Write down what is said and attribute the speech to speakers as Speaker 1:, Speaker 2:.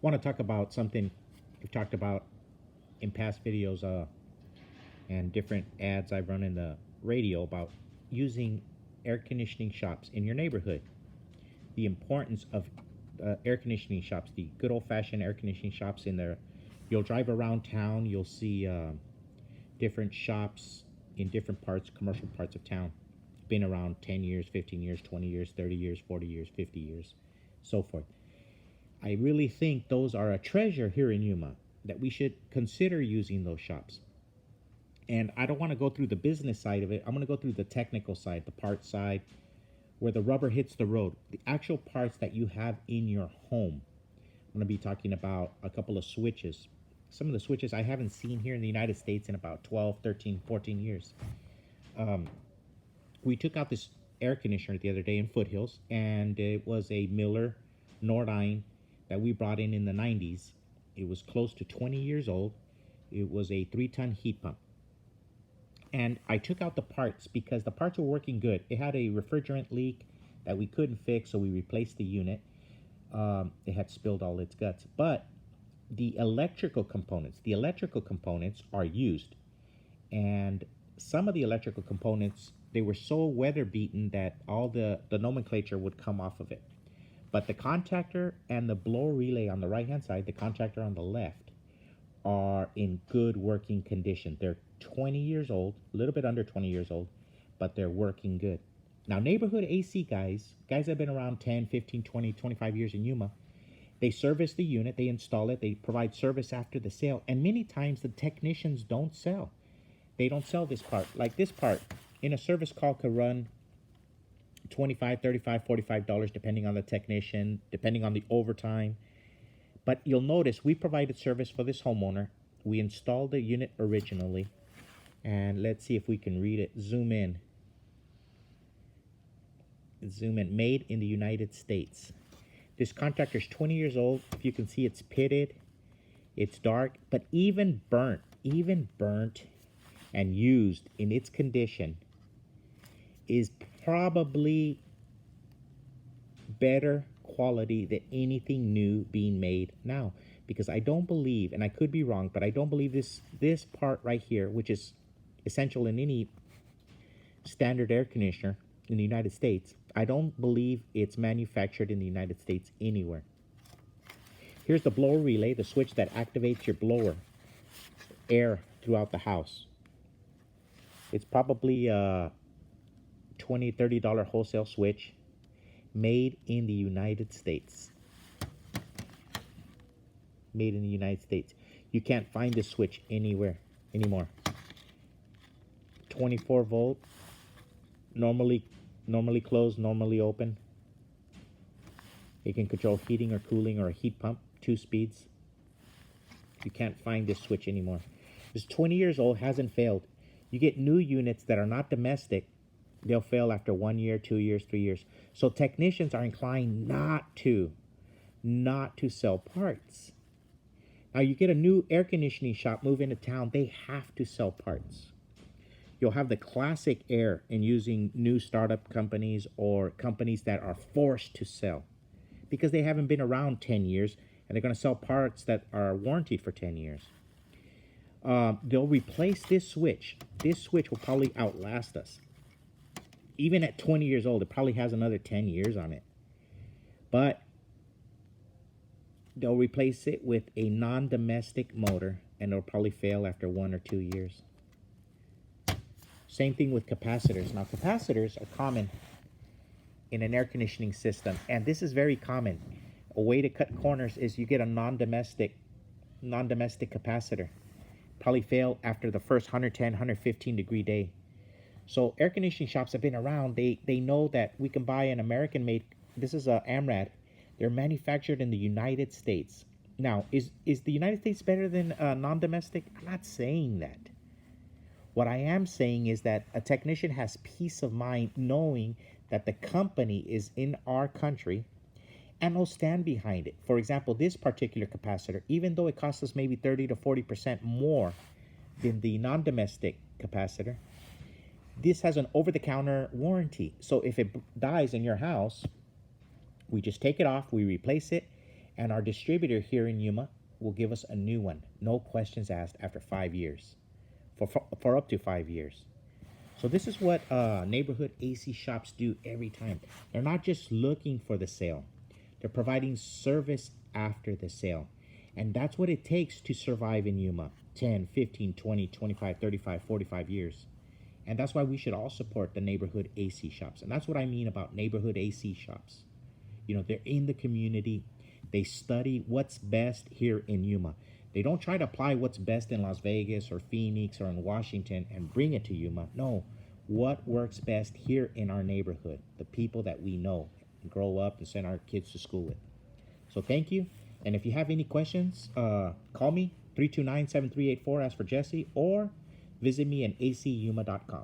Speaker 1: Want to talk about something we've talked about in past videos and different ads I've run in the radio about using air conditioning shops in your neighborhood. The importance of air conditioning shops, the good old fashioned air conditioning shops in there. You'll drive around town, you'll see different shops in different parts, commercial parts of town. Been around 10 years, 15 years, 20 years, 30 years, 40 years, 50 years, so forth. I really think those are a treasure here in Yuma that we should consider using those shops. And I don't want to go through the business side of it. I'm going to go through the technical side, the parts side, where the rubber hits the road, the actual parts that you have in your home. I'm going to be talking about a couple of switches. Some of the switches I haven't seen here in the United States in about 12, 13, 14 years. We took out this air conditioner the other day in Foothills, and it was a Miller Nordine that we brought in the 90s. It was close to 20 years old. It was a 3-ton heat pump. And I took out the parts because the parts were working good. It had a refrigerant leak that we couldn't fix, so we replaced the unit. It had spilled all its guts. But the electrical components are used. And some of the electrical components, they were so weather beaten that all the nomenclature would come off of it. But the contactor and the blower relay on the right hand side, the contactor on the left, are in good working condition. They're 20 years old, a little bit under 20 years old, but they're working good. Now, neighborhood AC guys that have been around 10, 15, 20, 25 years in Yuma, they service the unit, they install it, they provide service after the sale, and many times the technicians don't sell. They don't sell this part. Like this part, in a service call could run $25, $35, $45, depending on the technician, depending on the overtime. But you'll notice we provided service for this homeowner. We installed the unit originally. And let's see if we can read it. Zoom in. Zoom in. Made in the United States. This contactor is 20 years old. If you can see, it's pitted. It's dark. But even burnt and used in its condition is probably better quality than anything new being made now. Because I don't believe, and I could be wrong, but I don't believe this part right here, which is essential in any standard air conditioner in the United States, I don't believe it's manufactured in the United States anywhere. Here's the blower relay, the switch that activates your blower air throughout the house. It's probably a $20, $30 wholesale switch, made in the United States. Made in the United States. You can't find this switch anywhere anymore. 24 volt, normally closed, normally open. It can control heating or cooling or a heat pump, 2 speeds. You can't find this switch anymore. It's 20 years old, hasn't failed. You get new units that are not domestic, they'll fail after 1 year, 2 years, 3 years. So technicians are inclined not to sell parts. Now you get a new air conditioning shop, move into town, they have to sell parts. You'll have the classic air in using new startup companies or companies that are forced to sell because they haven't been around 10 years and they're going to sell parts that are warranted for 10 years. They'll replace this switch. This switch will probably outlast us. Even at 20 years old, it probably has another 10 years on it. But they'll replace it with a non-domestic motor and it'll probably fail after 1 or 2 years. Same thing with capacitors. Now, capacitors are common in an air conditioning system, and this is very common. A way to cut corners is you get a non-domestic capacitor. Probably fail after the first 110, 115 degree day. So air conditioning shops have been around. They know that we can buy an American-made. This is a AMRAD. They're manufactured in the United States. Now, is the United States better than non-domestic? I'm not saying that. What I am saying is that a technician has peace of mind knowing that the company is in our country and will stand behind it. For example, this particular capacitor, even though it costs us maybe 30 to 40% more than the non-domestic capacitor, this has an over-the-counter warranty. So if it dies in your house, we just take it off, we replace it, And our distributor here in Yuma will give us a new one, no questions asked, after 5 years, for up to 5 years. So this is what neighborhood AC shops do every time. They're not just looking for the sale. They're providing service after the sale. And that's what it takes to survive in Yuma 10, 15, 20, 25, 35, 45 years. And that's why we should all support the neighborhood AC shops. And that's what I mean about neighborhood AC shops. You know, they're in the community. They study what's best here in Yuma. They don't try to apply what's best in Las Vegas or Phoenix or in Washington and bring it to Yuma. No, what works best here in our neighborhood, the people that we know and grow up and send our kids to school with. So thank you. And if you have any questions, call me 329-7384, ask for Jesse, or visit me at acyuma.com.